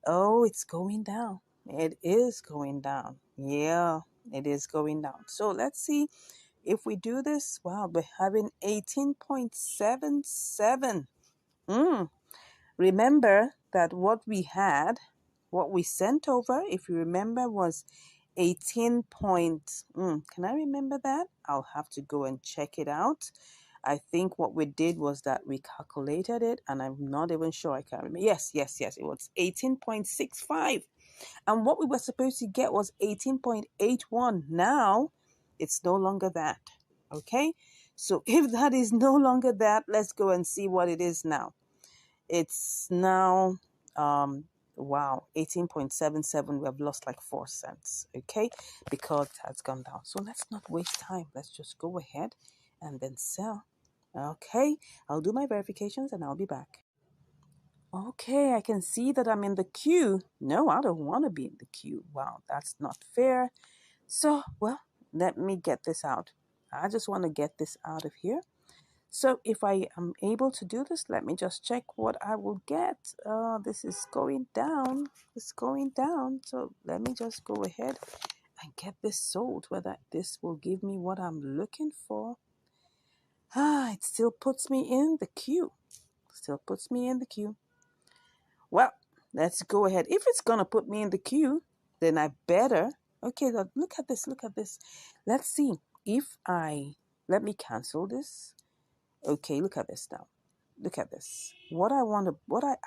Oh, it's going down. It is going down. Yeah, it is going down. So let's see if we do this. Wow, we're having 18.77. Remember that what we sent over, if you remember, was 18 point. Can I remember that? I'll have to go and check it out. I think what we did was that we calculated it, and I'm not even sure. I can't remember. Yes. It was 18.65. And what we were supposed to get was 18.81. Now, it's no longer that. Okay? So if that is no longer that, let's go and see what it is now. It's now, wow, 18.77. We have lost like 4 cents, okay, because it has gone down. So let's not waste time. Let's just go ahead and then sell. Okay, I'll do my verifications and I'll be back. Okay, I can see that I'm in the queue. No, I don't want to be in the queue. Wow, that's not fair. So, well, let me get this out. I just want to get this out of here. So if I am able to do this, let me just check what I will get. This is going down. It's going down. So let me just go ahead and get this sold, whether this will give me what I'm looking for. It still puts me in the queue. Well, let's go ahead. If it's going to put me in the queue, then I better. Okay, look at this. Let's see if let me cancel this. Okay, look at this now. Look at this. What I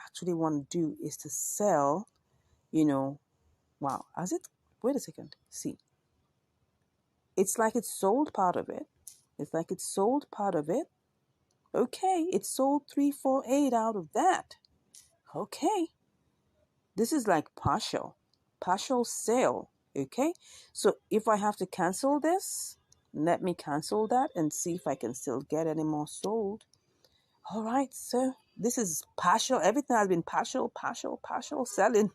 actually want to do is to sell, wow, has it? Wait a second. See. It's like it's sold part of it. Okay, it sold 348 out of that. Okay. This is like partial sale. Okay. So if I have to cancel this, let me cancel that and see if I can still get any more sold. All right, so this is partial. Everything has been partial selling.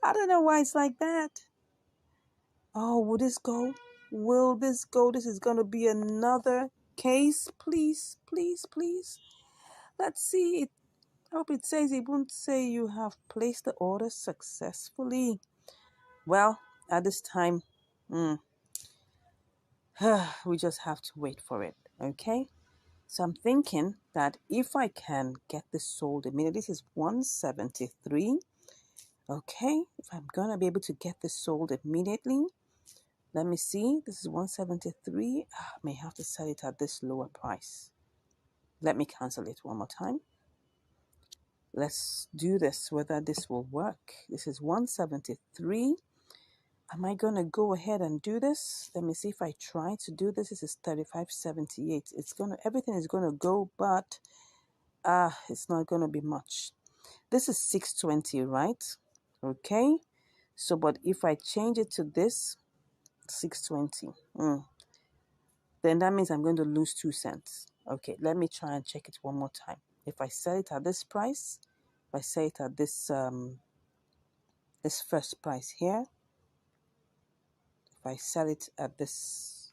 I don't know why it's like that. Oh, will this go? Will this go? This is going to be another case. Please, please, please. Let's see. I hope it says, it won't say you have placed the order successfully. Well, at this time, we just have to wait for it. Okay. So I'm thinking that if I can get this sold immediately, this is 173. Okay, if I'm gonna be able to get this sold immediately, let me see. This is 173. I may have to sell it at this lower price. Let me cancel it one more time. Let's do this, whether this will work. This is 173. Am I gonna go ahead and do this? Let me see if I try to do this. This is 35.78. Everything is gonna go, but it's not gonna be much. This is 620, right? Okay. So, but if I change it to this, 620, then that means I'm going to lose 2 cents. Okay, let me try and check it one more time. If I sell it at this price, if I sell it at this this first price here, if I sell it at this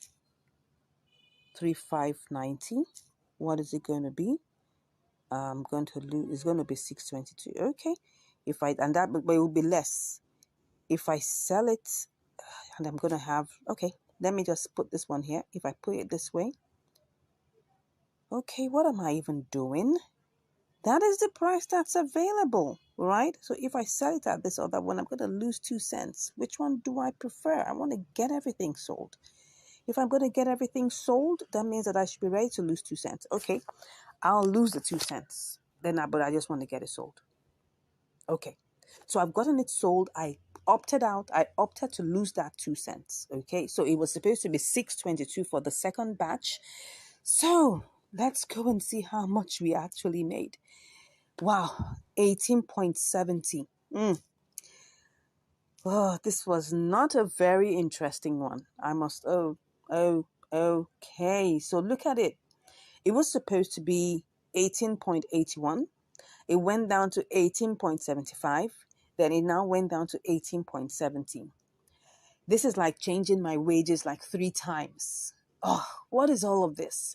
3,590, what is it going to be? I'm going to lose. It's going to be 622. Okay, but it will be less if I sell it, and I'm going to have. Okay, let me just put this one here. If I put it this way, okay, what am I even doing? That is the price that's available, right? So if I sell it at this other one, I'm going to lose 2 cents. Which one do I prefer? I want to get everything sold. If I'm going to get everything sold, that means that I should be ready to lose 2 cents. Okay, I'll lose the 2 cents. But I just want to get it sold. Okay, so I've gotten it sold. I opted out. I opted to lose that 2 cents. Okay, so it was supposed to be 622 for the second batch. So let's go and see how much we actually made. Wow, 18.70. Oh, this was not a very interesting one. Okay. So look at it. It was supposed to be 18.81. It went down to 18.75. Then it now went down to 18.17. This is like changing my wages like 3 times. Oh, what is all of this?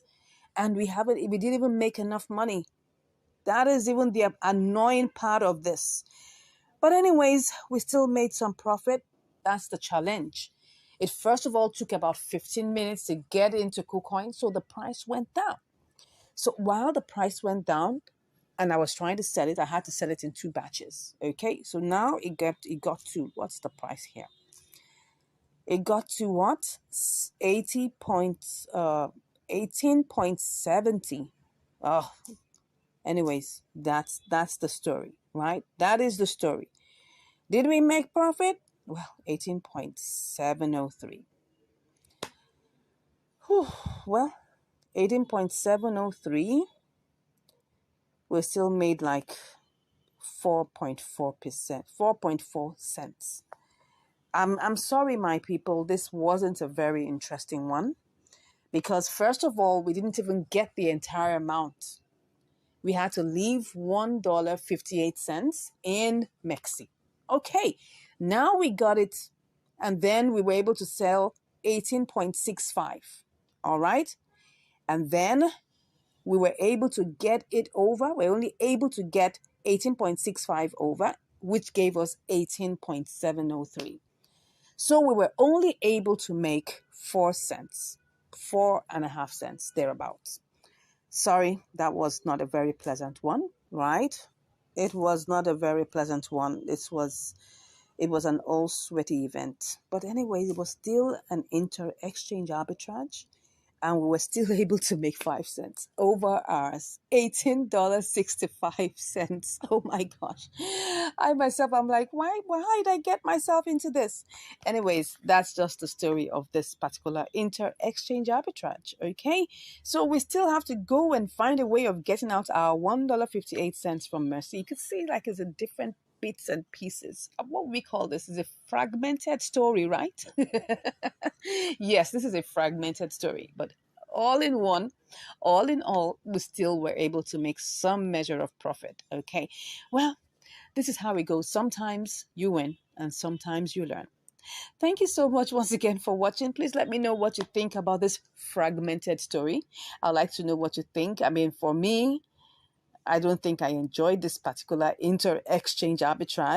And we didn't even make enough money. That is even the annoying part of this. But anyways, we still made some profit. That's the challenge. It first of all took about 15 minutes to get into KuCoin, so the price went down. So while the price went down and I was trying to sell it, I had to sell it in 2 batches. Okay, so now it got to, what's the price here? It got to what? 18.70. Oh, anyways, that's the story, right? That is the story. Did we make profit? Well, 18.703. Well, 18.703. We still made like 4.4%, 4.4 cents. I'm sorry, my people. This wasn't a very interesting one because first of all, we didn't even get the entire amount. We had to leave $1.58 in Mexi. Okay, now we got it, and then we were able to sell 18.65. All right, and then we were able to get it over. We're only able to get 18.65 over, which gave us 18.703. So we were only able to make 4 cents, 4.5 cents, thereabouts. Sorry, that was not a very pleasant one, right? It was not a very pleasant one. It was an all sweaty event. But anyways, it was still an inter-exchange arbitrage. And we were still able to make 5 cents over ours. $18.65. Oh my gosh. I'm like, why did I get myself into this? Anyways, that's just the story of this particular inter-exchange arbitrage. Okay. So we still have to go and find a way of getting out our $1.58 from Mercy. You could see like it's a different bits and pieces. What we call this is a fragmented story, right? Yes, this is a fragmented story, but all in all, we still were able to make some measure of profit. Okay, well, this is how it goes. Sometimes you win and sometimes you learn. Thank you so much once again for watching. Please let me know what you think about this fragmented story. I'd like to know what you think. I mean, for me, I don't think I enjoyed this particular inter-exchange arbitrage.